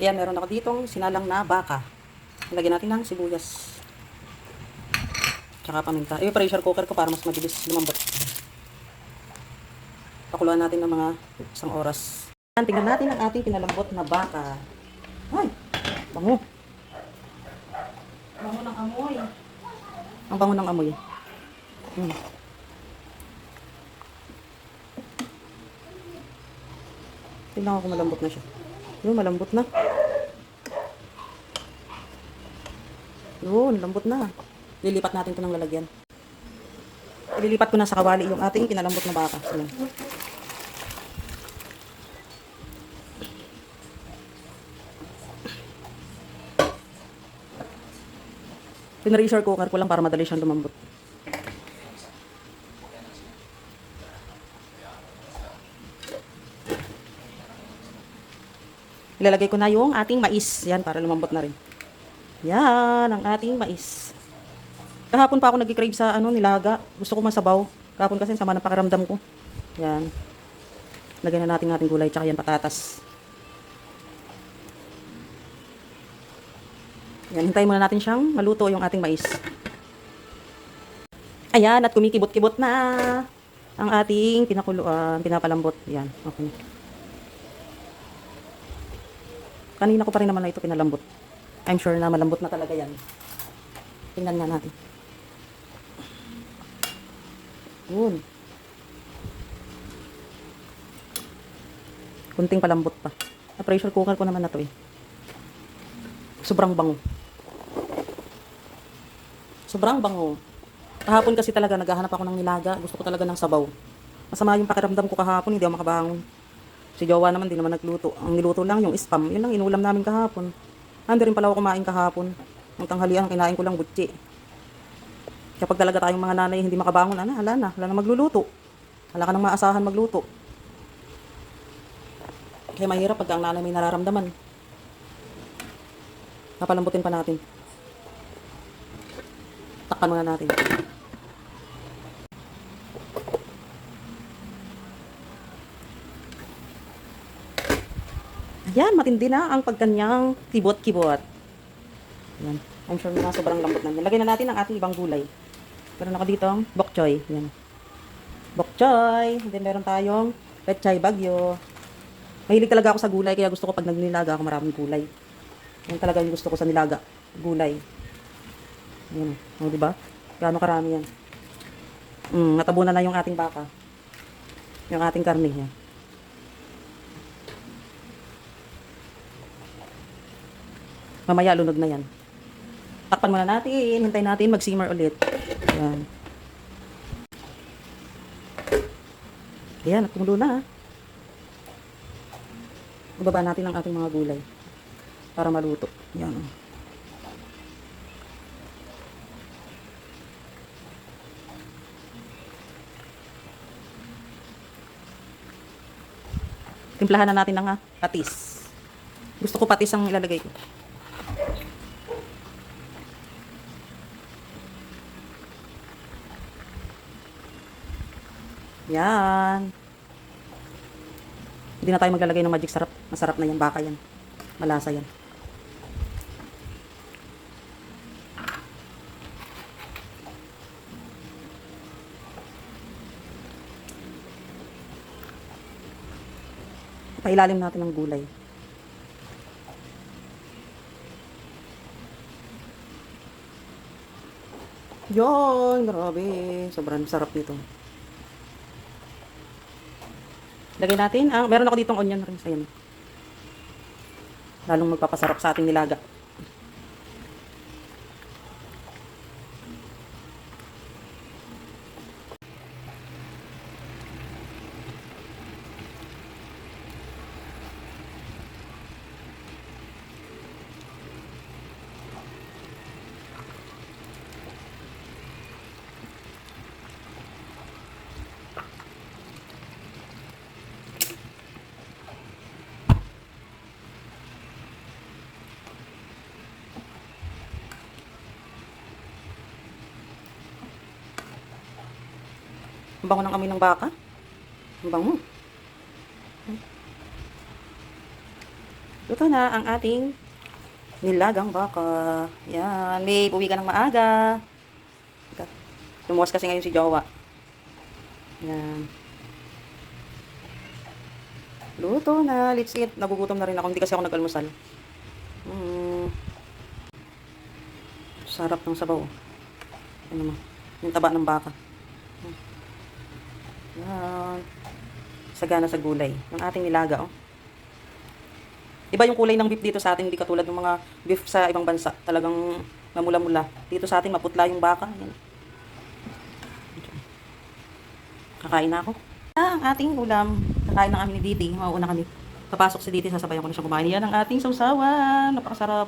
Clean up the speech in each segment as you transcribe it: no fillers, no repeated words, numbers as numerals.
Ayan, meron ako ditong sinalang na baka. Lagyan natin ng sibuyas. Tsaka paminta. I-pressure cooker ko para mas mabilis lumambot. Pakuluan natin ng mga isang oras. Ayan, tingnan natin ang ating pinalambot na baka. Ay, bango. Bango ng amoy. Ang bango ng amoy. Tingnan ko kung malambot na siya. Yun, malambot na. Yun, lambot na. Lilipat natin ito ng lalagyan. Ililipat ko na sa kawali yung ating pinalambot na baka. Ayan. Pinressure cooker ko lang para madali siyang lumambot. Ilalagay ko na yung ating mais. Yan, para lumambot na rin. Yan, ang ating mais. Kahapon pa ako nag-crave sa nilaga. Gusto ko masabaw. Kahapon kasi sama ng pakiramdam ko. Yan. Lagyan na natin ating gulay, tsaka yan patatas. Yan, hintayin muna natin siyang maluto yung ating mais. Ayan, at kumikibot-kibot na ang ating pinapalambot. Yan, okay. Kanina ko pa rin naman na ito pinalambot. I'm sure na malambot na talaga yan. Tingnan nga natin. Yun. Kunting palambot pa. Na-pressure cooker ko naman na to eh. Sobrang bango. Sobrang bango. Kahapon kasi talaga naghahanap ako ng nilaga. Gusto ko talaga ng sabaw. Masama yung pakiramdam ko kahapon, hindi ako makabangon. Si Jowa naman, di naman nagluto. Ang niluto lang yung spam. Yun lang inulam namin kahapon. Hindi rin pala ako kumain kahapon. Ang tanghalian, kinain ko lang butsi. Kapag talaga tayong mga nanay hindi makabangon, wala na magluluto. Wala ka nang maasahan magluto. Kaya mahirap pag ang nanay may nararamdaman. Napalambutin pa natin. Takpan muna natin. Ayan, matindi na ang pagkanyang kibot-kibot. Ayan. I'm sure na sobrang lambot na. Lagyan na natin ang ating ibang gulay. Meron ako dito bok choy. Ayan. Bok choy. Then meron tayong pechay bagyo. Mahilig talaga ako sa gulay, kaya gusto ko pag nagninilaga ako maraming gulay. Yan talaga yung gusto ko sa nilaga. Gulay. Ayan. O, diba? Gaano karami yan. Natabunan na yung ating baka. Yung ating karne. Yan. Mamaya lunod na yan. Takpan muna natin. Hintayin natin mag-simmer ulit. Ayan. Ayan, kumulo na. Ibaba natin ang ating mga gulay para maluto. Ayan. Timplahan na natin ng patis. Gusto ko patis ang ilalagay ko. Yan. Hindi na tayo maglalagay ng magic sarap. Masarap na yan. Baka yan. Malasa yan. Pailalim natin ng gulay. Yon, grabe. Sobrang sarap nito. Lagay natin meron ako ditong onion rings. Ayan. Lalong magpapasarap sa ating nilaga. Ang bango ng amoy ng baka. Ang bango. Luto na ang ating nilagang baka. Yan. May uwi ka ng maaga. Lumuwas kasi ngayon si Jowa. Yan. Luto na. Let's eat. Nagugutom na rin ako. Hindi kasi ako nag-almusal. Sarap ng sabaw. Ano naman. Yung taba ng baka. Yan. Sagana sa gulay. Yung ating nilaga, oh. Iba yung kulay ng beef dito sa atin. Hindi katulad ng mga beef sa ibang bansa. Talagang mamula-mula. Dito sa atin, maputla yung baka. Yan. Kakain na ako. Ang ating ulam. Kakain ng amin ni Diti. Mauuna kami. Papasok si Diti, sasabayan ko na siya kumain. Yan ang ating sausawan. Napakasarap.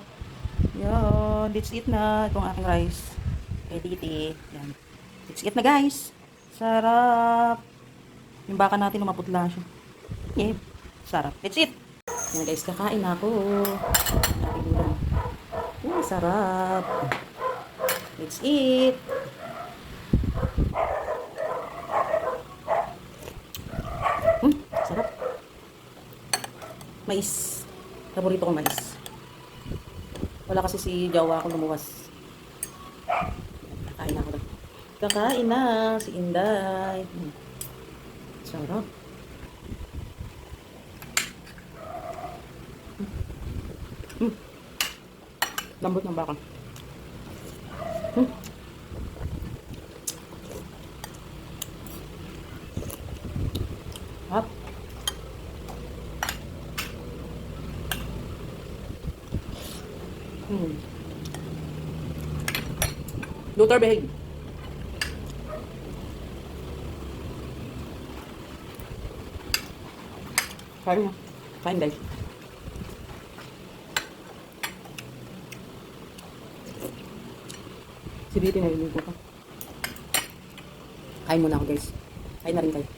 Yan. Let's eat na. Itong ating rice. Kay Diti. Yan. Let's eat na, guys. Sarap. Yung baka natin maputla siya. Yeah. Sarap. Let's eat. Yan, guys. Kakain na ako. Ating ulam. Sarap. Let's eat. Sarap. Mais. Paborito ko mais. Wala kasi si Jawa ako lumuwas. Kakain na ako doon. Kakain na si Inday. Sarap. Lambot ng baka. Hap. Luther behave. Kain na. Kain guys. Si Diti na yung ko. Kain muna ako guys. Kain na rin kayo.